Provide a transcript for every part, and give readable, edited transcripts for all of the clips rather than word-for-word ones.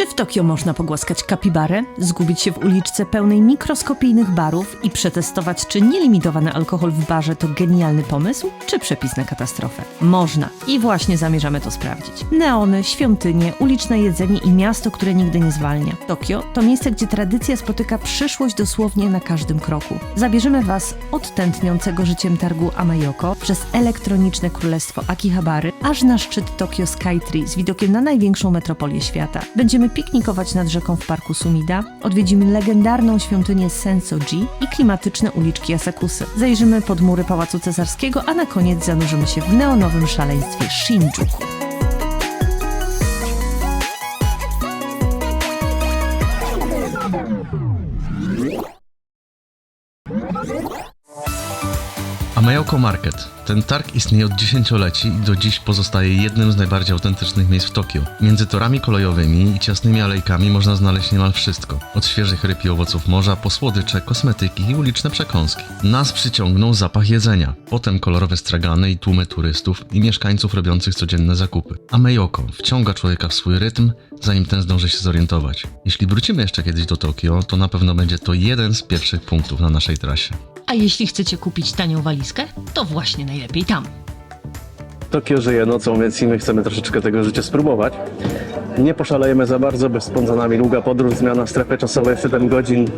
Czy w Tokio można pogłaskać kapibarę, zgubić się w uliczce pełnej mikroskopijnych barów i przetestować, czy nielimitowany alkohol w barze to genialny pomysł, czy przepis na katastrofę? Można i właśnie zamierzamy to sprawdzić. Neony, świątynie, uliczne jedzenie i miasto, które nigdy nie zwalnia. Tokio to miejsce, gdzie tradycja spotyka przyszłość dosłownie na każdym kroku. Zabierzemy Was od tętniącego życiem targu Amayoko przez elektroniczne królestwo Akihabary, aż na szczyt Tokyo Skytree z widokiem na największą metropolię świata. Będziemy piknikować nad rzeką w parku Sumida, odwiedzimy legendarną świątynię Sensoji i klimatyczne uliczki Asakusy. Zajrzymy pod mury Pałacu Cesarskiego, a na koniec zanurzymy się w neonowym szaleństwie Shinjuku. Amayoko Market. Ten targ istnieje od dziesięcioleci i do dziś pozostaje jednym z najbardziej autentycznych miejsc w Tokio. Między torami kolejowymi i ciasnymi alejkami można znaleźć niemal wszystko. Od świeżych ryb i owoców morza po słodycze, kosmetyki i uliczne przekąski. Nas przyciągnął zapach jedzenia, potem kolorowe stragany i tłumy turystów i mieszkańców robiących codzienne zakupy. Amayoko wciąga człowieka w swój rytm, zanim ten zdąży się zorientować. Jeśli wrócimy jeszcze kiedyś do Tokio, to na pewno będzie to jeden z pierwszych punktów na naszej trasie. A jeśli chcecie kupić tanią walizkę, to właśnie najlepiej tam. Tokio żyje nocą, więc i my chcemy troszeczkę tego życia spróbować. Nie poszalejemy za bardzo, by spędza za nami długa podróż, zmiana strefy czasowej 7 godzin,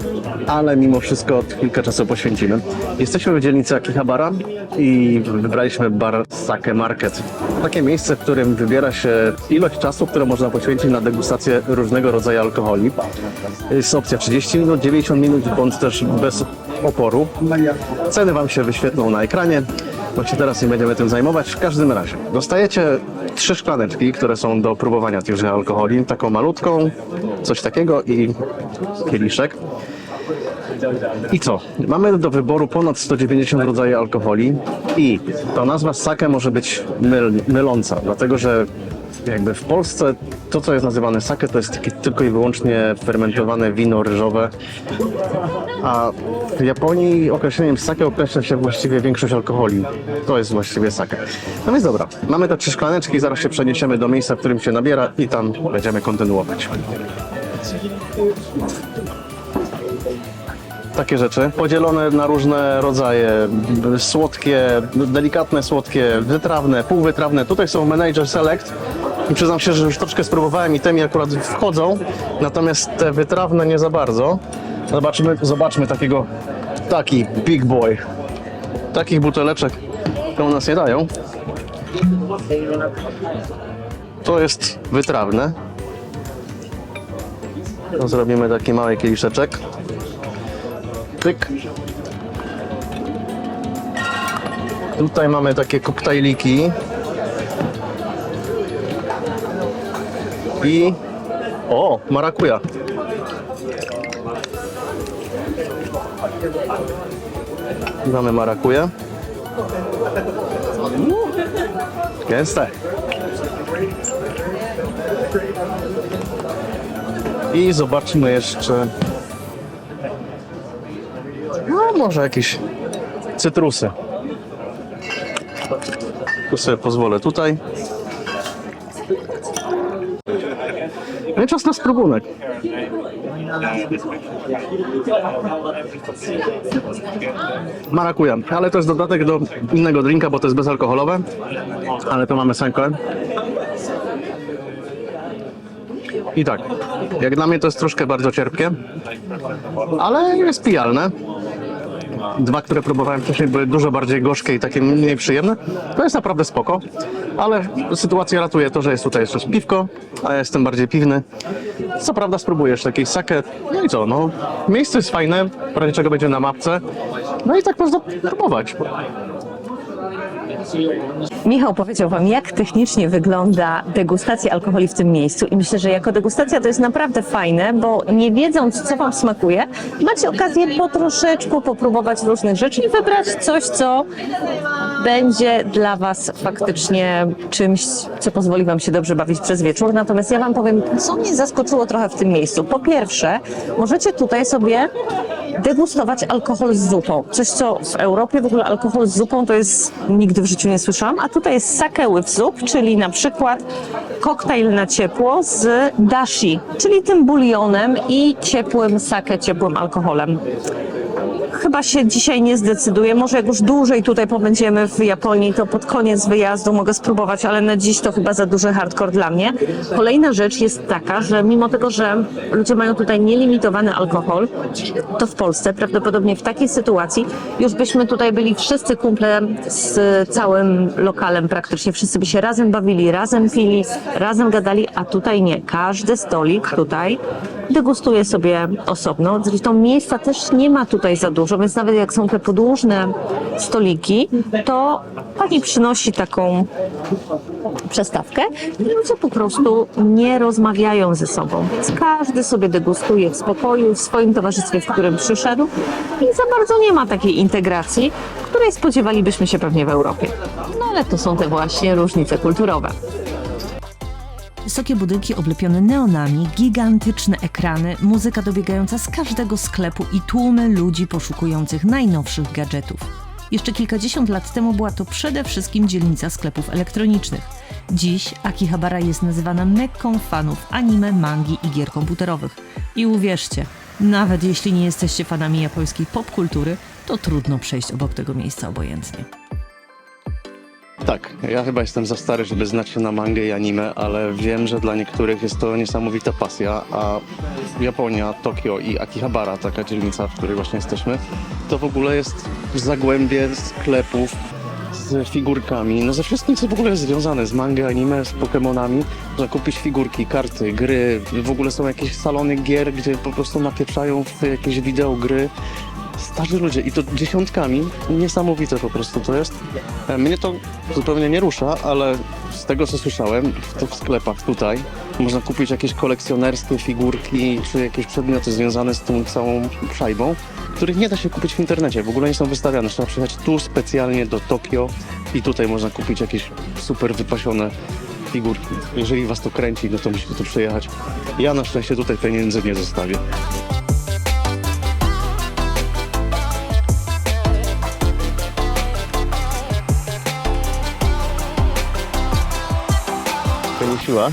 ale mimo wszystko kilka czasu poświęcimy. Jesteśmy w dzielnicy Akihabara i wybraliśmy bar Sake Market. Takie miejsce, w którym wybiera się ilość czasu, którą można poświęcić na degustację różnego rodzaju alkoholi. Jest opcja 30 minut, 90 minut, bądź też bez oporu. Ceny Wam się wyświetlą na ekranie. Właśnie teraz nie będziemy tym zajmować. W każdym razie dostajecie 3 szklaneczki, które są do próbowania tychże alkoholi. Taką malutką, coś takiego i kieliszek. I co? Mamy do wyboru ponad 190 rodzajów alkoholi i ta nazwa sake może być myląca, dlatego że jakby w Polsce to, co jest nazywane sake, to jest tylko i wyłącznie fermentowane wino ryżowe, a w Japonii określeniem sake określa się właściwie większość alkoholi. To jest właściwie sake. No więc dobra, mamy te 3 szklaneczki, zaraz się przeniesiemy do miejsca, w którym się nabiera i tam będziemy kontynuować. Takie rzeczy, podzielone na różne rodzaje, słodkie, delikatne słodkie, wytrawne, półwytrawne. Tutaj są Manager Select i przyznam się, że już troszkę spróbowałem i te mi akurat wchodzą, natomiast te wytrawne nie za bardzo. Zobaczmy taki big boy. Takich buteleczek to u nas nie dają. To jest wytrawne. To zrobimy taki mały kieliszeczek. Pyk. Tutaj mamy takie koktajliki i marakuja. Mamy marakuję. Gęste. I zobaczmy jeszcze, może jakieś cytrusy. Tu sobie pozwolę tutaj. No i czas na spróbunek. Marakuja, ale to jest dodatek do innego drinka, bo to jest bezalkoholowe. Ale to mamy sankę. I tak, jak dla mnie to jest troszkę bardzo cierpkie, ale jest pijalne. 2, które próbowałem wcześniej, były dużo bardziej gorzkie i takie mniej przyjemne. To jest naprawdę spoko, ale sytuacja ratuje to, że jest tutaj jeszcze piwko, a ja jestem bardziej piwny. Co prawda spróbujesz takiej sake, no i co, no miejsce jest fajne, w razie czego będzie na mapce, no i tak można próbować. Michał powiedział Wam, jak technicznie wygląda degustacja alkoholi w tym miejscu i myślę, że jako degustacja to jest naprawdę fajne, bo nie wiedząc, co Wam smakuje, macie okazję po troszeczku popróbować różnych rzeczy i wybrać coś, co będzie dla Was faktycznie czymś, co pozwoli Wam się dobrze bawić przez wieczór. Natomiast ja Wam powiem, co mnie zaskoczyło trochę w tym miejscu. Po pierwsze, możecie tutaj sobie degustować alkohol z zupą. Coś, co w Europie w ogóle alkohol z zupą to jest, nigdy w życiu nie słyszałam, a tutaj jest sake with soup, czyli na przykład koktajl na ciepło z dashi, czyli tym bulionem i ciepłym sake, ciepłym alkoholem. Chyba się dzisiaj nie zdecyduję. Może jak już dłużej tutaj pobędziemy w Japonii, to pod koniec wyjazdu mogę spróbować, ale na dziś to chyba za duży hardcore dla mnie. Kolejna rzecz jest taka, że mimo tego, że ludzie mają tutaj nielimitowany alkohol, to w Polsce prawdopodobnie w takiej sytuacji już byśmy tutaj byli wszyscy kumple z całym lokalem praktycznie. Wszyscy by się razem bawili, razem pili, razem gadali, a tutaj nie. Każdy stolik tutaj degustuje sobie osobno. Zresztą miejsca też nie ma tutaj za dużo, więc nawet jak są te podłużne stoliki, to pani przynosi taką przestawkę i ludzie po prostu nie rozmawiają ze sobą. Więc każdy sobie degustuje w spokoju, w swoim towarzystwie, w którym przyszedł i za bardzo nie ma takiej integracji, której spodziewalibyśmy się pewnie w Europie. No ale to są te właśnie różnice kulturowe. Wysokie budynki oblepione neonami, gigantyczne ekrany, muzyka dobiegająca z każdego sklepu i tłumy ludzi poszukujących najnowszych gadżetów. Jeszcze kilkadziesiąt lat temu była to przede wszystkim dzielnica sklepów elektronicznych. Dziś Akihabara jest nazywana Mekką fanów anime, mangi i gier komputerowych. I uwierzcie, nawet jeśli nie jesteście fanami japońskiej popkultury, to trudno przejść obok tego miejsca obojętnie. Tak, ja chyba jestem za stary, żeby znać się na mangę i anime, ale wiem, że dla niektórych jest to niesamowita pasja, a Japonia, Tokio i Akihabara, taka dzielnica, w której właśnie jesteśmy, to w ogóle jest zagłębie sklepów z figurkami, no ze wszystkim, co w ogóle jest związane z mangą, anime, z Pokemonami. Można kupić figurki, karty, gry, w ogóle są jakieś salony gier, gdzie po prostu napieprzają w jakieś wideogry. Starzy ludzie i to dziesiątkami, niesamowite po prostu to jest. Mnie to zupełnie nie rusza, ale z tego co słyszałem, w sklepach tutaj można kupić jakieś kolekcjonerskie figurki czy jakieś przedmioty związane z tą całą szajbą, których nie da się kupić w internecie, w ogóle nie są wystawiane. Trzeba przyjechać tu specjalnie do Tokio i tutaj można kupić jakieś super wypasione figurki. Jeżeli was to kręci, no to musicie tu przyjechać. Ja na szczęście tutaj pieniędzy nie zostawię. Siła.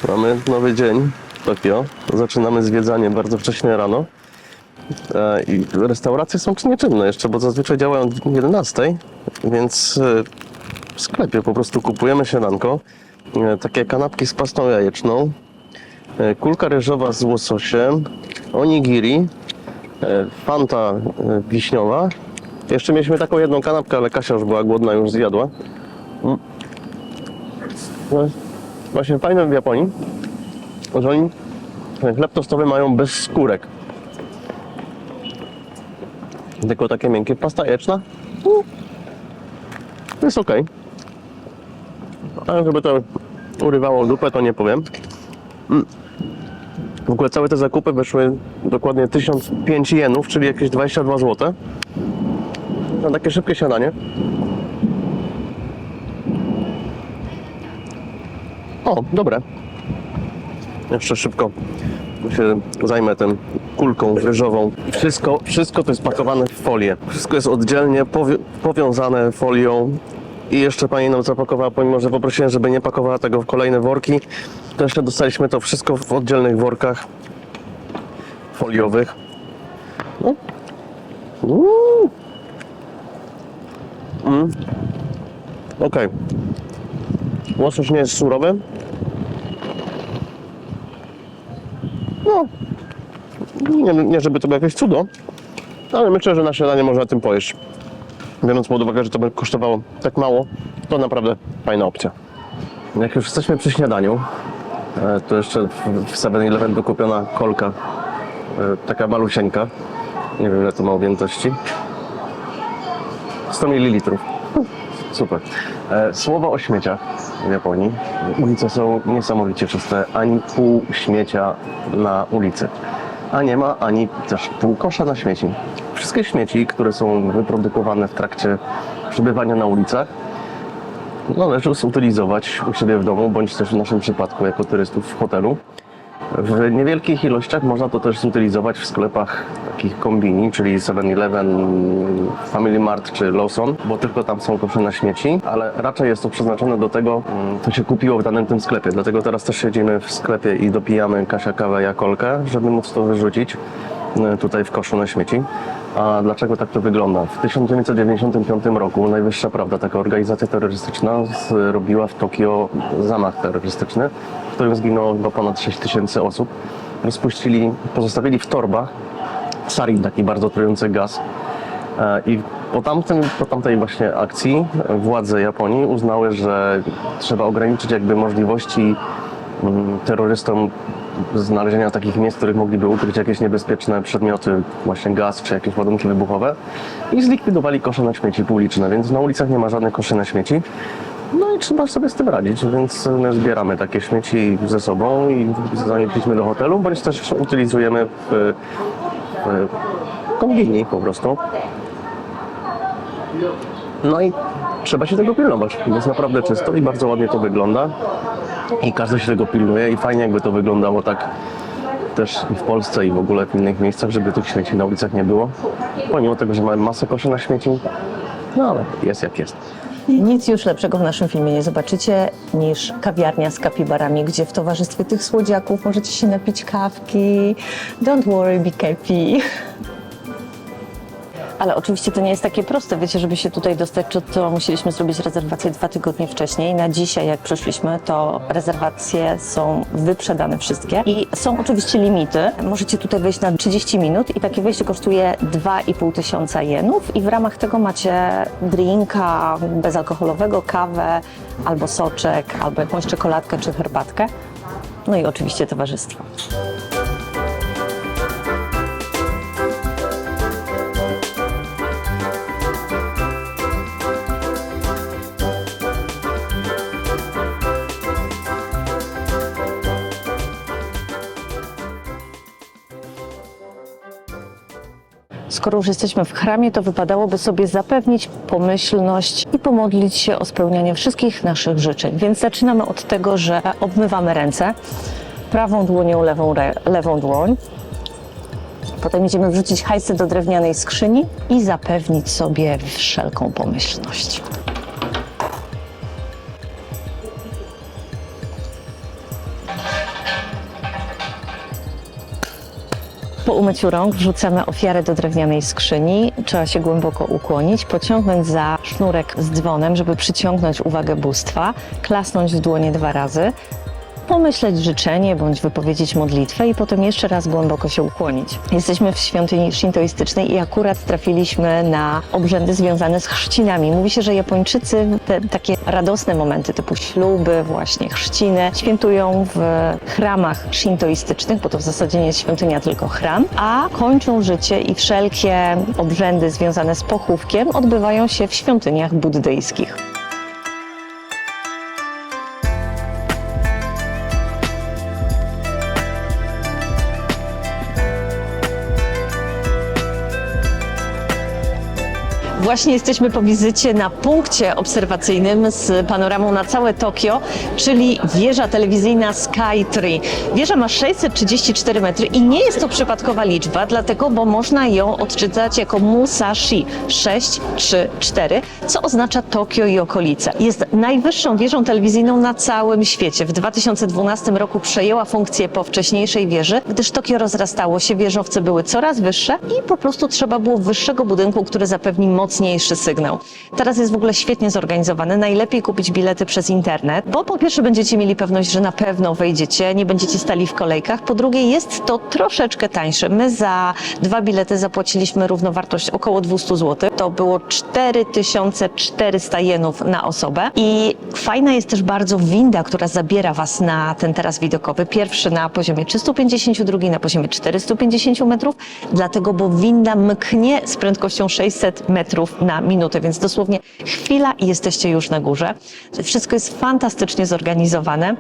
Mamy nowy dzień w Tokio. Zaczynamy zwiedzanie bardzo wcześnie rano. I restauracje są nieczynne jeszcze, bo zazwyczaj działają o 11, więc w sklepie po prostu kupujemy śniadanko. Takie kanapki z pastą jajeczną, kulka ryżowa z łososiem, onigiri, fanta wiśniowa. Jeszcze mieliśmy taką jedną kanapkę, ale Kasia już była głodna, już zjadła. Właśnie fajne w Japonii, że oni ten chleb tostowy mają bez skórek. Tylko takie miękkie. Pasta jajeczna jest ok. Ale żeby to urywało dupę, to nie powiem. W ogóle całe te zakupy wyszły dokładnie 1005 jenów, czyli jakieś 22 zł. Na takie szybkie śniadanie. O, dobre. Jeszcze szybko się zajmę tym kulką ryżową. Wszystko to jest pakowane w folię. Wszystko jest oddzielnie powiązane folią. I jeszcze pani nam zapakowała, pomimo że poprosiłem, żeby nie pakowała tego w kolejne worki, to jeszcze dostaliśmy to wszystko w oddzielnych workach foliowych. No. Okej. Łosoś nie jest surowy. No, nie żeby to było jakieś cudo, ale myślę, że na śniadanie można tym pojeść. Biorąc pod uwagę, że to by kosztowało tak mało, to naprawdę fajna opcja. Jak już jesteśmy przy śniadaniu, to jeszcze w 7-Eleven dokupiona kolka, taka malusieńka, nie wiem ile to ma objętości, 100 ml. Super. Słowo o śmieciach w Japonii. Ulice są niesamowicie czyste, ani pół śmiecia na ulicy. A nie ma ani też pół kosza na śmieci. Wszystkie śmieci, które są wyprodukowane w trakcie przebywania na ulicach, należy zutylizować u siebie w domu, bądź też w naszym przypadku jako turystów w hotelu. W niewielkich ilościach można to też zutylizować w sklepach takich kombini, czyli 7-Eleven, Family Mart czy Lawson, bo tylko tam są kosze na śmieci, ale raczej jest to przeznaczone do tego, co się kupiło w danym tym sklepie. Dlatego teraz też siedzimy w sklepie i dopijamy Kasia kawę Jakolkę, żeby móc to wyrzucić tutaj w koszu na śmieci. A dlaczego tak to wygląda? W 1995 roku Najwyższa Prawda, taka organizacja terrorystyczna, zrobiła w Tokio zamach terrorystyczny, w którym zginęło chyba ponad 6000 osób. Pozostawili w torbach sarin, taki bardzo trujący gaz. I po tamtej właśnie akcji władze Japonii uznały, że trzeba ograniczyć jakby możliwości terrorystom znalezienia takich miejsc, w których mogliby ukryć jakieś niebezpieczne przedmioty, właśnie gaz czy jakieś ładunki wybuchowe, i zlikwidowali kosze na śmieci publiczne, więc na ulicach nie ma żadnych koszy na śmieci. No i trzeba sobie z tym radzić, więc my zbieramy takie śmieci ze sobą i zanieśliśmy do hotelu, bądź też utylizujemy w kombini po prostu. No i trzeba się tego pilnować. Jest naprawdę czysto i bardzo ładnie to wygląda. I każdy się tego pilnuje i fajnie jakby to wyglądało tak też i w Polsce i w ogóle w innych miejscach, żeby tych śmieci na ulicach nie było. Pomimo tego, że mamy masę koszy na śmieci, no ale jest jak jest. Nic już lepszego w naszym filmie nie zobaczycie niż kawiarnia z kapibarami, gdzie w towarzystwie tych słodziaków możecie się napić kawki. Don't worry, be happy. Ale oczywiście to nie jest takie proste. Wiecie, żeby się tutaj dostać, to musieliśmy zrobić rezerwację 2 tygodnie wcześniej. Na dzisiaj, jak przyszliśmy, to rezerwacje są wyprzedane wszystkie. I są oczywiście limity. Możecie tutaj wejść na 30 minut i takie wejście kosztuje 2500 jenów. I w ramach tego macie drinka bezalkoholowego, kawę, albo soczek, albo jakąś czekoladkę czy herbatkę. No i oczywiście towarzystwo. Skoro już jesteśmy w chramie, to wypadałoby sobie zapewnić pomyślność i pomodlić się o spełnianie wszystkich naszych życzeń. Więc zaczynamy od tego, że obmywamy ręce, prawą dłonią, lewą dłoń. Potem idziemy wrzucić hajsy do drewnianej skrzyni i zapewnić sobie wszelką pomyślność. Po umyciu rąk wrzucamy ofiarę do drewnianej skrzyni. Trzeba się głęboko ukłonić, pociągnąć za sznurek z dzwonem, żeby przyciągnąć uwagę bóstwa, klasnąć w dłonie 2 razy, pomyśleć życzenie bądź wypowiedzieć modlitwę i potem jeszcze raz głęboko się ukłonić. Jesteśmy w świątyni szintoistycznej i akurat trafiliśmy na obrzędy związane z chrzcinami. Mówi się, że Japończycy te takie radosne momenty typu śluby, właśnie chrzciny świętują w chramach szintoistycznych, bo to w zasadzie nie jest świątynia, tylko chram, a kończą życie i wszelkie obrzędy związane z pochówkiem odbywają się w świątyniach buddyjskich. Właśnie jesteśmy po wizycie na punkcie obserwacyjnym z panoramą na całe Tokio, czyli wieża telewizyjna Sky Tree. Wieża ma 634 metry i nie jest to przypadkowa liczba, dlatego, bo można ją odczytać jako Musashi 634, co oznacza Tokio i okolice. Jest najwyższą wieżą telewizyjną na całym świecie. W 2012 roku przejęła funkcję po wcześniejszej wieży, gdyż Tokio rozrastało się, wieżowce były coraz wyższe i po prostu trzeba było wyższego budynku, który zapewni mocniejszy sygnał. Teraz jest w ogóle świetnie zorganizowany. Najlepiej kupić bilety przez internet, bo po pierwsze będziecie mieli pewność, że na pewno wejdziecie, nie będziecie stali w kolejkach. Po drugie jest to troszeczkę tańsze. My za 2 bilety zapłaciliśmy równowartość około 200 zł. To było 4400 jenów na osobę. I fajna jest też bardzo winda, która zabiera Was na ten taras widokowy. Pierwszy na poziomie 350, drugi na poziomie 450 metrów, dlatego, bo winda mknie z prędkością 600 metrów na minutę, więc dosłownie chwila i jesteście już na górze. Wszystko jest fantastycznie zorganizowane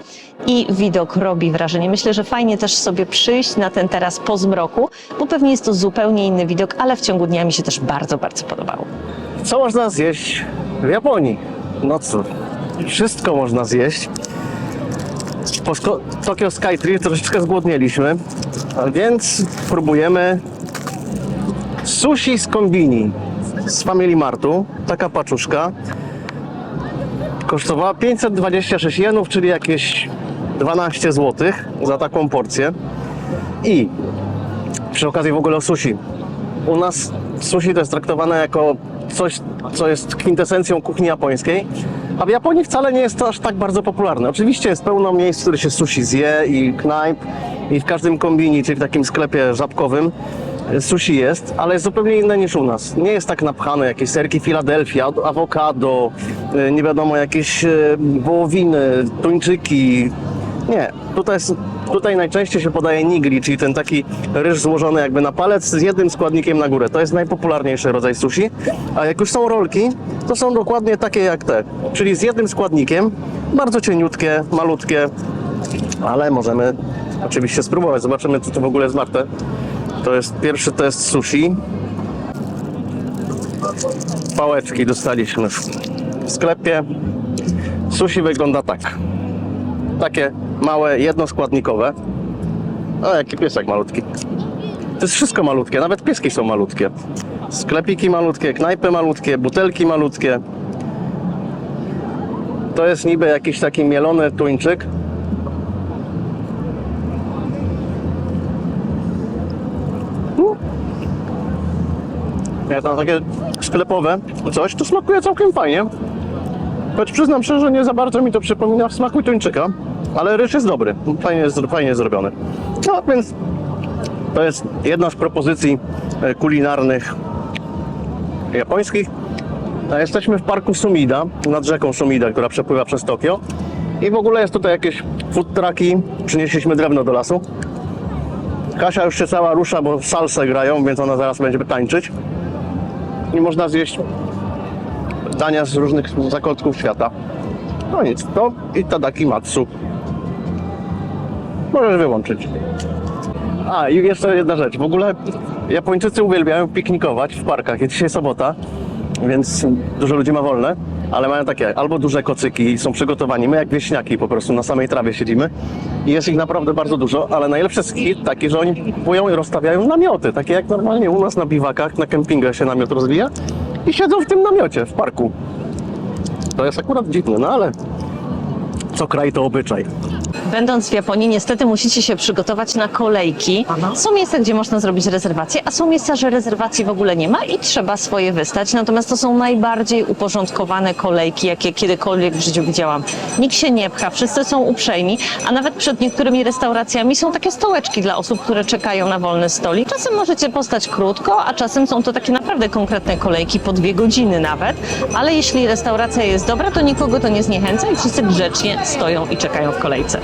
i widok robi wrażenie. Myślę, że fajnie też sobie przyjść na ten taras po zmroku, bo pewnie jest to zupełnie inny widok, ale w ciągu dnia mi się też bardzo, bardzo podobało. Co można zjeść w Japonii? No co? Wszystko można zjeść. Tokyo Skytree troszeczkę zgłodnieliśmy, a więc próbujemy sushi z kombini z Family Martu. Taka paczuszka kosztowała 526 jenów, czyli jakieś 12 zł za taką porcję. I przy okazji w ogóle o sushi. U nas sushi to jest traktowane jako coś, co jest kwintesencją kuchni japońskiej, a w Japonii wcale nie jest to aż tak bardzo popularne. Oczywiście jest pełno miejsc, w których się sushi zje i knajp i w każdym kombini, czyli w takim sklepie żabkowym sushi jest, ale jest zupełnie inne niż u nas. Nie jest tak napchane, jakieś serki Philadelphia, awokado, nie wiadomo, jakieś wołowiny, tuńczyki. Nie, tutaj najczęściej się podaje nigiri, czyli ten taki ryż złożony jakby na palec z jednym składnikiem na górę. To jest najpopularniejszy rodzaj sushi. A jak już są rolki, to są dokładnie takie jak te, czyli z jednym składnikiem, bardzo cieniutkie, malutkie, ale możemy oczywiście spróbować. Zobaczymy, co to w ogóle jest warte. To jest pierwszy test sushi. Pałeczki dostaliśmy w sklepie. Sushi wygląda tak. Takie małe, jednoskładnikowe. O, jaki piesek malutki. To jest wszystko malutkie, nawet pieski są malutkie. Sklepiki malutkie, knajpy malutkie, butelki malutkie. To jest niby jakiś taki mielony tuńczyk. Jak tam takie sklepowe coś, to smakuje całkiem fajnie. Choć przyznam szczerze, że nie za bardzo mi to przypomina smaku tuńczyka, ale ryż jest dobry, fajnie zrobiony. No więc to jest jedna z propozycji kulinarnych japońskich. A jesteśmy w parku Sumida, nad rzeką Sumida, która przepływa przez Tokio. I w ogóle jest tutaj jakieś food trucki, przynieśliśmy drewno do lasu. Kasia już się cała rusza, bo salsę grają, więc ona zaraz będzie tańczyć. I można zjeść dania z różnych zakątków świata. No nic, to itadakimatsu. Możesz wyłączyć. A, i jeszcze jedna rzecz. W ogóle Japończycy uwielbiają piknikować w parkach. Jest dzisiaj sobota, więc dużo ludzi ma wolne, ale mają takie albo duże kocyki i są przygotowani. My jak wieśniaki po prostu na samej trawie siedzimy. I jest ich naprawdę bardzo dużo, ale najlepszy jest hit taki, że oni kupują i rozstawiają namioty. Takie jak normalnie u nas na biwakach, na kempingach się namiot rozwija. I siedzą w tym namiocie, w parku. To jest akurat dziwne, no ale co kraj to obyczaj. Będąc w Japonii, niestety musicie się przygotować na kolejki. Są miejsca, gdzie można zrobić rezerwację, a są miejsca, że rezerwacji w ogóle nie ma i trzeba swoje wystać. Natomiast to są najbardziej uporządkowane kolejki, jakie kiedykolwiek w życiu widziałam. Nikt się nie pcha, wszyscy są uprzejmi, a nawet przed niektórymi restauracjami są takie stołeczki dla osób, które czekają na wolny stolik. Czasem możecie postać krótko, a czasem są to takie naprawdę konkretne kolejki, po 2 godziny nawet. Ale jeśli restauracja jest dobra, to nikogo to nie zniechęca i wszyscy grzecznie stoją i czekają w kolejce.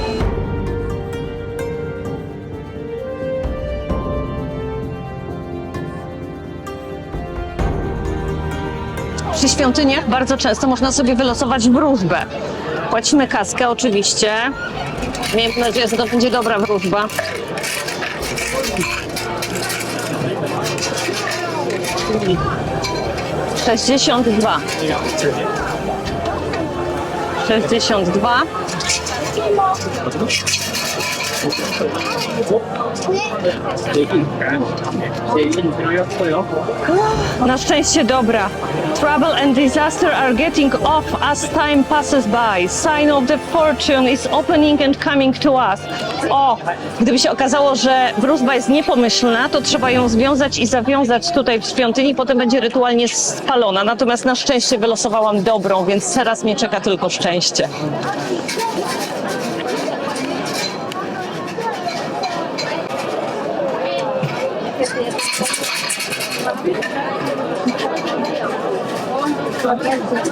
Przy świątyniach bardzo często można sobie wylosować wróżbę. Płacimy kaskę oczywiście. Miejmy nadzieję, że to będzie dobra wróżba. $62. 62. Na szczęście dobra. Trouble and disaster are getting off as time passes by. Sign of the fortune is opening and coming to us. O, gdyby się okazało, że wróżba jest niepomyślna, to trzeba ją związać i zawiązać tutaj w świątyni, potem będzie rytualnie spalona. Natomiast na szczęście wylosowałam dobrą, więc teraz mnie czeka tylko szczęście.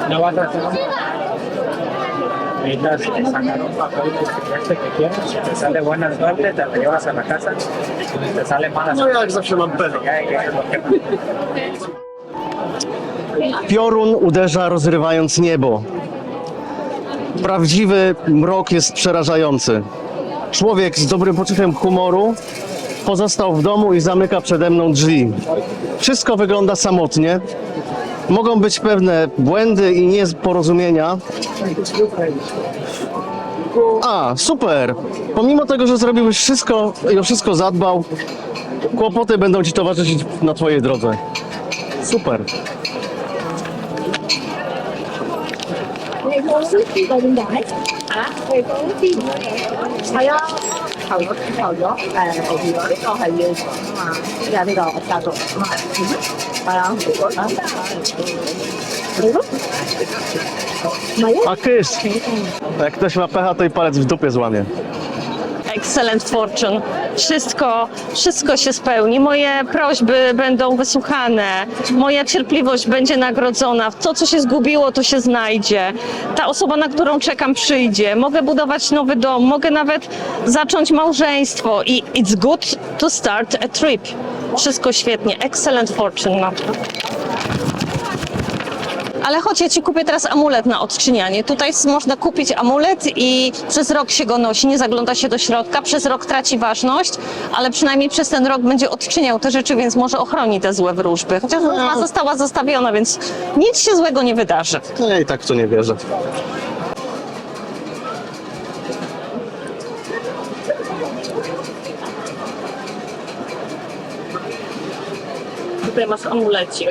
No vas a hacer. Necesitas sacar un papel que quieres. Si te sale buena suerte, te lo llevas a la casa. Si te sale mala suerte, No jak zawsze mam pedo. ya es lo que Piorun uderza, rozrywając niebo. Prawdziwy mrok jest przerażający. Człowiek z dobrym poczuciem humoru pozostał w domu i zamyka przede mną drzwi. Wszystko wygląda samotnie. Mogą być pewne błędy i nieporozumienia. A, super! Pomimo tego, że zrobiłeś wszystko i o wszystko zadbał, kłopoty będą ci towarzyszyć na twojej drodze. Super. A kysz! Jak ktoś ma pecha, to i palec w dupie złamie. Excellent fortune. Wszystko się spełni. Moje prośby będą wysłuchane. Moja cierpliwość będzie nagrodzona. To, co się zgubiło, to się znajdzie. Ta osoba, na którą czekam, przyjdzie. Mogę budować nowy dom. Mogę nawet zacząć małżeństwo. I it's good to start a trip. Wszystko świetnie. Excellent fortune, matko. Ale chodź, ja ci kupię teraz amulet na odczynianie. Tutaj można kupić amulet i przez rok się go nosi, nie zagląda się do środka, przez rok traci ważność, ale przynajmniej przez ten rok będzie odczyniał te rzeczy, więc może ochroni te złe wróżby. Chociaż wróżba została zostawiona, więc nic się złego nie wydarzy. Ja i tak w to nie wierzę. Tutaj masz amulecik.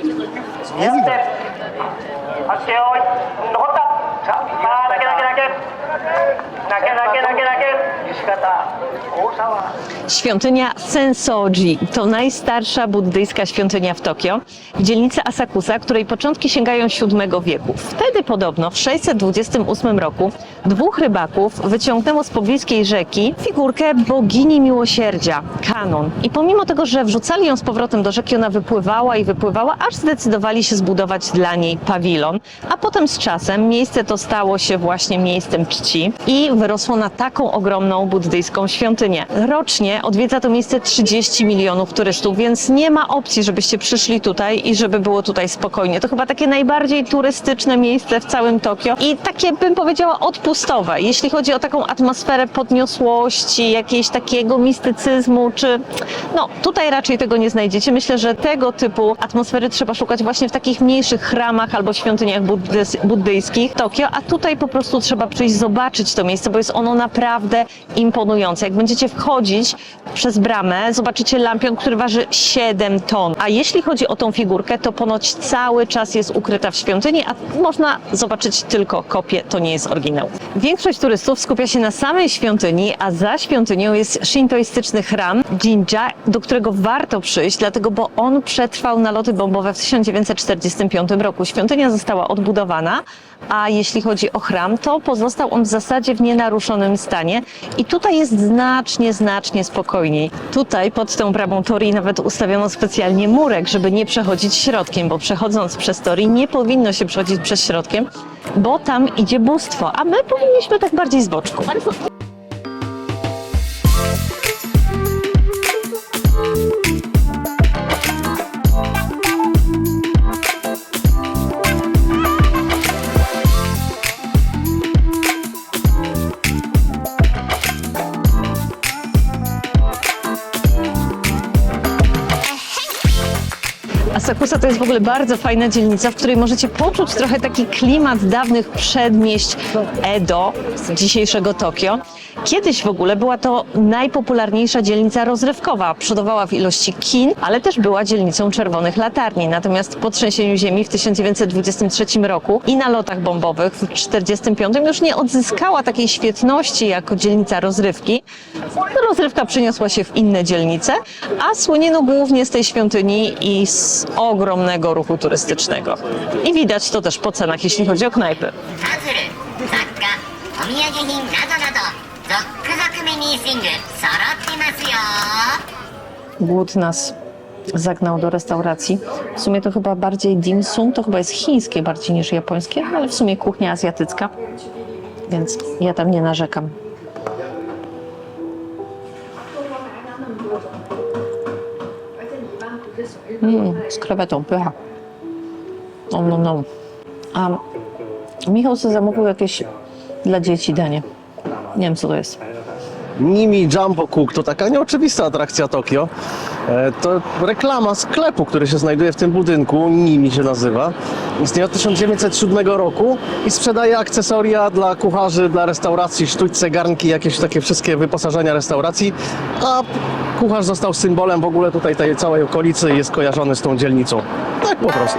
Świątynia Sensoji to najstarsza buddyjska świątynia w Tokio, w dzielnicy Asakusa, której początki sięgają VII wieku. Wtedy podobno w 628 roku dwóch rybaków wyciągnęło z pobliskiej rzeki figurkę bogini miłosierdzia, Kanon. I pomimo tego, że wrzucali ją z powrotem do rzeki, ona wypływała i wypływała, aż zdecydowali się zbudować dla niej pawilon. A potem z czasem miejsce to stało się właśnie miejscem czci i wyrosło na taką ogromną buddyjską świątynię. Rocznie odwiedza to miejsce 30 milionów turystów, więc nie ma opcji, żebyście przyszli tutaj i żeby było tutaj spokojnie. To chyba takie najbardziej turystyczne miejsce w całym Tokio i takie, bym powiedziała, odpustowe. Jeśli chodzi o taką atmosferę podniosłości, jakiegoś takiego mistycyzmu, czy... No, tutaj raczej tego nie znajdziecie. Myślę, że tego typu atmosfery trzeba szukać właśnie w takich mniejszych chramach albo świątyniach buddyjskich w Tokio, a tutaj po prostu trzeba przyjść, zobaczyć to miejsce, bo jest ono naprawdę imponujące. Jak będziecie wchodzić przez bramę, zobaczycie lampion, który waży 7 ton. A jeśli chodzi o tą figurkę, to ponoć cały czas jest ukryta w świątyni, a można zobaczyć tylko kopię, to nie jest oryginał. Większość turystów skupia się na samej świątyni, a za świątynią jest szintoistyczny chram Jinja, do którego warto przyjść, dlatego bo on przetrwał naloty bombowe w 1945 roku. Świątynia została odbudowana, a jeśli chodzi o chram, to pozostał on w zasadzie w nienaruszonym stanie i tutaj jest znacznie spokojniej. Tutaj pod tą bramą torii nawet ustawiono specjalnie murek, żeby nie przechodzić środkiem, bo przechodząc przez torii nie powinno się przechodzić przez środkiem, bo tam idzie bóstwo, a my powinniśmy tak bardziej z boczku. Asakusa to jest w ogóle bardzo fajna dzielnica, w której możecie poczuć trochę taki klimat dawnych przedmieść Edo z dzisiejszego Tokio. Kiedyś w ogóle była to najpopularniejsza dzielnica rozrywkowa. Przodowała w ilości kin, ale też była dzielnicą czerwonych latarni. Natomiast po trzęsieniu ziemi w 1923 roku i nalotach bombowych w 1945 już nie odzyskała takiej świetności jako dzielnica rozrywki. Rozrywka przeniosła się w inne dzielnice, a słynięto głównie z tej świątyni i z ogromnego ruchu turystycznego. I widać to też po cenach, jeśli chodzi o knajpy. パズル、雑貨、お土産品などなど続々ミニーシング揃ってますよ。 Głód nas zagnał do restauracji. W sumie to chyba bardziej dim sum, to chyba jest chińskie bardziej niż japońskie, ale w sumie kuchnia azjatycka, więc ja tam nie narzekam. Z krewetą, pycha. No. A Michał sobie zamówił jakieś dla dzieci danie. Nie wiem, co to jest. Nimi Jumbo Cook to taka nieoczywista atrakcja Tokio. To reklama sklepu, który się znajduje w tym budynku, Nimi się nazywa. Istnieje od 1907 roku i sprzedaje akcesoria dla kucharzy, dla restauracji, sztućce, garnki, jakieś takie wszystkie wyposażenia restauracji. A kucharz został symbolem w ogóle tutaj tej całej okolicy i jest kojarzony z tą dzielnicą. Tak po prostu.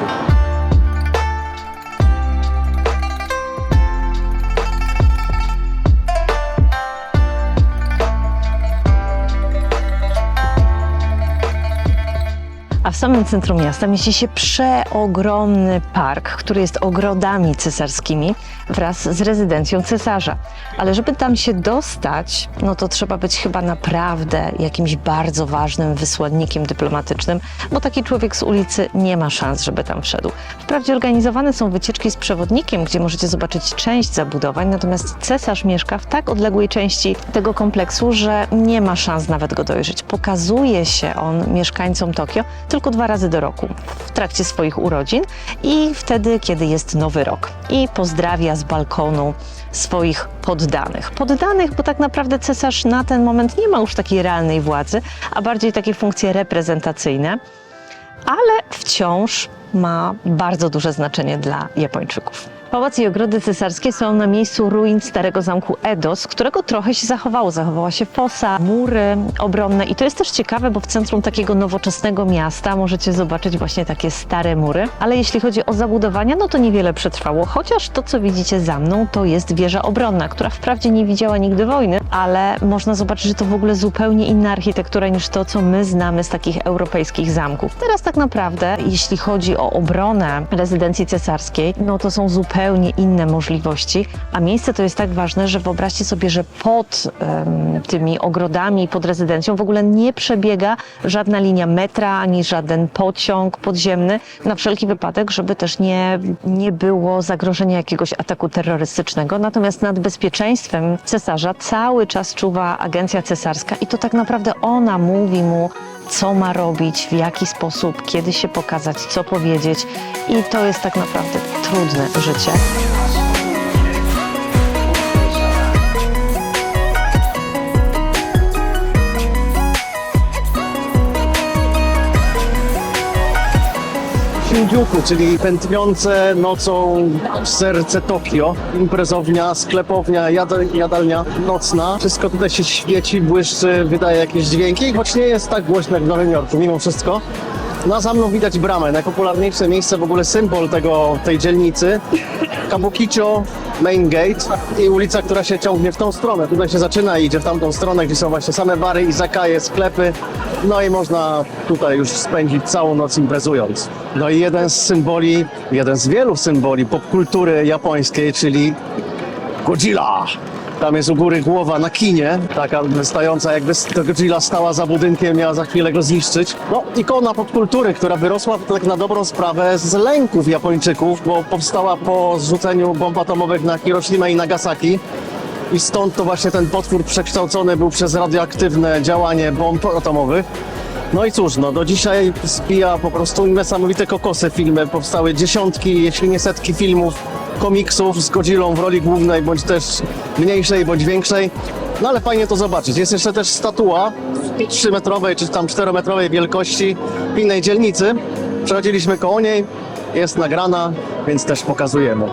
A w samym centrum miasta mieści się przeogromny park, który jest ogrodami cesarskimi wraz z rezydencją cesarza. Ale żeby tam się dostać, no to trzeba być chyba naprawdę jakimś bardzo ważnym wysłannikiem dyplomatycznym, bo taki człowiek z ulicy nie ma szans, żeby tam wszedł. Wprawdzie organizowane są wycieczki z przewodnikiem, gdzie możecie zobaczyć część zabudowań, natomiast cesarz mieszka w tak odległej części tego kompleksu, że nie ma szans nawet go dojrzeć. Pokazuje się on mieszkańcom Tokio tylko 2 razy do roku, w trakcie swoich urodzin i wtedy, kiedy jest Nowy Rok. I pozdrawia z balkonu swoich poddanych. Poddanych, bo tak naprawdę cesarz na ten moment nie ma już takiej realnej władzy, a bardziej takie funkcje reprezentacyjne, ale wciąż ma bardzo duże znaczenie dla Japończyków. Pałac i ogrody cesarskie są na miejscu ruin starego zamku Edo, z którego trochę się zachowało. Zachowała się fosa, mury obronne i to jest też ciekawe, bo w centrum takiego nowoczesnego miasta możecie zobaczyć właśnie takie stare mury. Ale jeśli chodzi o zabudowania, no to niewiele przetrwało, chociaż to, co widzicie za mną, to jest wieża obronna, która wprawdzie nie widziała nigdy wojny, ale można zobaczyć, że to w ogóle zupełnie inna architektura niż to, co my znamy z takich europejskich zamków. Teraz tak naprawdę, jeśli chodzi o obronę rezydencji cesarskiej, no to są zupełnie inne możliwości, a miejsce to jest tak ważne, że wyobraźcie sobie, że pod tymi ogrodami, pod rezydencją w ogóle nie przebiega żadna linia metra, ani żaden pociąg podziemny, na wszelki wypadek, żeby też nie było zagrożenia jakiegoś ataku terrorystycznego. Natomiast nad bezpieczeństwem cesarza cały czas czuwa agencja cesarska i to tak naprawdę ona mówi mu, co ma robić, w jaki sposób, kiedy się pokazać, co powiedzieć i to jest tak naprawdę trudne życie. Shinjuku, czyli tętniące nocą serce Tokio. Imprezownia, sklepownia, jadalnia nocna. Wszystko tutaj się świeci, błyszczy, wydaje jakieś dźwięki, choć nie jest tak głośno jak w Nowym Jorku, mimo wszystko. No, za mną widać bramę, najpopularniejsze miejsce, w ogóle symbol tej dzielnicy. Kabukicho Main Gate i ulica, która się ciągnie w tą stronę. Tutaj się zaczyna i idzie w tamtą stronę, gdzie są właśnie same bary, izakaje, sklepy. No i można tutaj już spędzić całą noc imprezując. No i jeden z wielu symboli popkultury japońskiej, czyli Godzilla. Tam jest u góry głowa na kinie, taka wystająca, jakby Godzilla stała za budynkiem, miała za chwilę go zniszczyć. No, ikona popkultury, która wyrosła tak na dobrą sprawę z lęków Japończyków, bo powstała po zrzuceniu bomb atomowych na Hiroshimę i Nagasaki. I stąd to właśnie ten potwór przekształcony był przez radioaktywne działanie bomb atomowych. No i cóż, no do dzisiaj spija po prostu niesamowite kokosy filmy. Powstały dziesiątki, jeśli nie setki filmów, komiksów z Godzillą w roli głównej, bądź też mniejszej, bądź większej. No ale fajnie to zobaczyć. Jest jeszcze też statua 3-metrowej, czy tam 4-metrowej wielkości w innej dzielnicy. Przechodziliśmy koło niej, jest nagrana, więc też pokazujemy.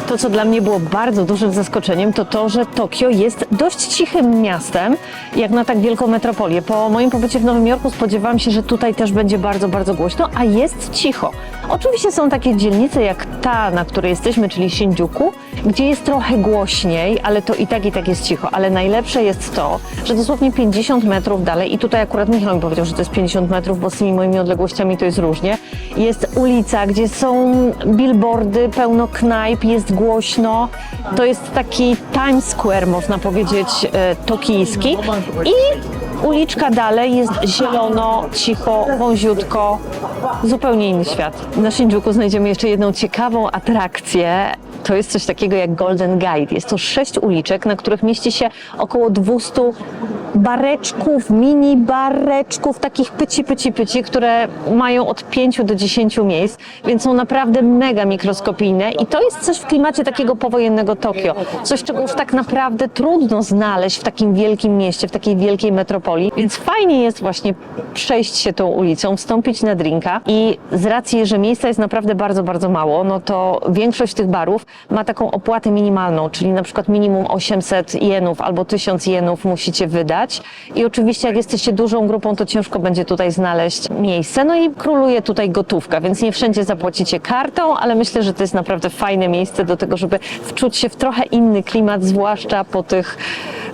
To, co dla mnie było bardzo dużym zaskoczeniem, to to, że Tokio jest dość cichym miastem, jak na tak wielką metropolię. Po moim pobycie w Nowym Jorku spodziewałam się, że tutaj też będzie bardzo, bardzo głośno, a jest cicho. Oczywiście są takie dzielnice jak ta, na której jesteśmy, czyli Shinjuku, gdzie jest trochę głośniej, ale to i tak jest cicho. Ale najlepsze jest to, że dosłownie 50 metrów dalej, i tutaj akurat Michał mi powiedział, że to jest 50 metrów, bo z tymi moimi odległościami to jest różnie, jest ulica, gdzie są billboardy, pełno knajp, jest głośno. To jest taki Times Square, można powiedzieć, tokijski. I uliczka dalej jest zielono, cicho, wąziutko, zupełnie inny świat. Na Shinjuku znajdziemy jeszcze jedną ciekawą atrakcję. to jest coś takiego jak Golden Guide. Jest to 6 uliczek, na których mieści się około 200 bareczków, mini bareczków, takich pyci, które mają od 5 do 10 miejsc, więc są naprawdę mega mikroskopijne i to jest coś w klimacie takiego powojennego Tokio. Coś, czego już tak naprawdę trudno znaleźć w takim wielkim mieście, w takiej wielkiej metropolii, więc fajnie jest właśnie przejść się tą ulicą, wstąpić na drinka i z racji, że miejsca jest naprawdę bardzo, bardzo mało, no to większość tych barów ma taką opłatę minimalną, czyli na przykład minimum 800 jenów albo 1000 jenów musicie wydać i oczywiście jak jesteście dużą grupą, to ciężko będzie tutaj znaleźć miejsce, no i króluje tutaj gotówka, więc nie wszędzie zapłacicie kartą, ale myślę, że to jest naprawdę fajne miejsce do tego, żeby wczuć się w trochę inny klimat, zwłaszcza po tych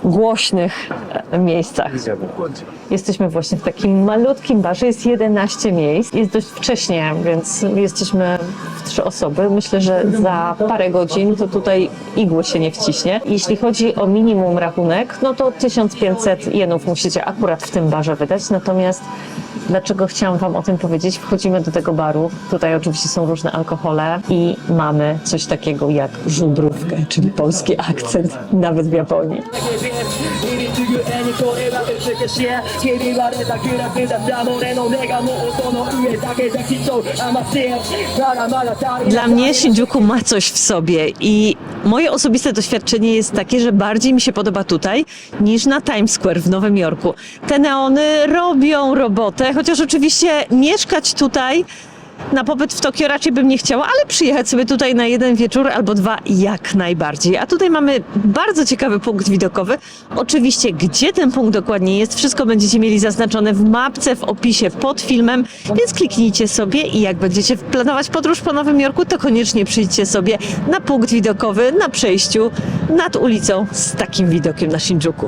głośnych miejscach. Jesteśmy właśnie w takim malutkim barze, jest 11 miejsc, jest dość wcześnie, więc jesteśmy w 3 osoby. Myślę, że za parę godzin to tutaj igły się nie wciśnie. Jeśli chodzi o minimum rachunek, no to 1500 jenów musicie akurat w tym barze wydać, natomiast dlaczego chciałam Wam o tym powiedzieć? Wchodzimy do tego baru, tutaj oczywiście są różne alkohole i mamy coś takiego jak żubrówkę, czyli polski akcent, nawet w Japonii. Dla mnie Shinjuku ma coś w sobie i moje osobiste doświadczenie jest takie, że bardziej mi się podoba tutaj niż na Times Square w Nowym Jorku. Te neony robią robotę, chociaż oczywiście mieszkać tutaj na pobyt w Tokio raczej bym nie chciała, ale przyjechać sobie tutaj na jeden wieczór albo 2 jak najbardziej. A tutaj mamy bardzo ciekawy punkt widokowy. Oczywiście, gdzie ten punkt dokładnie jest, wszystko będziecie mieli zaznaczone w mapce, w opisie pod filmem, więc kliknijcie sobie i jak będziecie planować podróż po Nowym Jorku, to koniecznie przyjdźcie sobie na punkt widokowy na przejściu nad ulicą z takim widokiem na Shinjuku.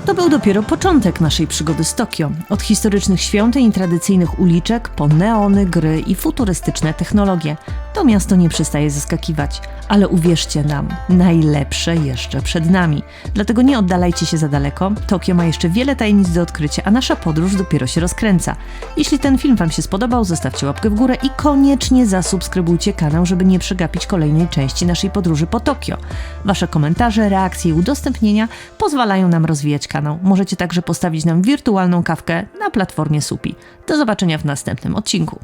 To był dopiero początek naszej przygody z Tokio. Od historycznych świątyń i tradycyjnych uliczek po neony, gry i futurystyczne technologie. To miasto nie przestaje zaskakiwać. Ale uwierzcie nam, najlepsze jeszcze przed nami. Dlatego nie oddalajcie się za daleko. Tokio ma jeszcze wiele tajemnic do odkrycia, a nasza podróż dopiero się rozkręca. Jeśli ten film Wam się spodobał, zostawcie łapkę w górę i koniecznie zasubskrybujcie kanał, żeby nie przegapić kolejnej części naszej podróży po Tokio. Wasze komentarze, reakcje i udostępnienia pozwalają nam rozwijać kanał. Możecie także postawić nam wirtualną kawkę na platformie Supi. Do zobaczenia w następnym odcinku.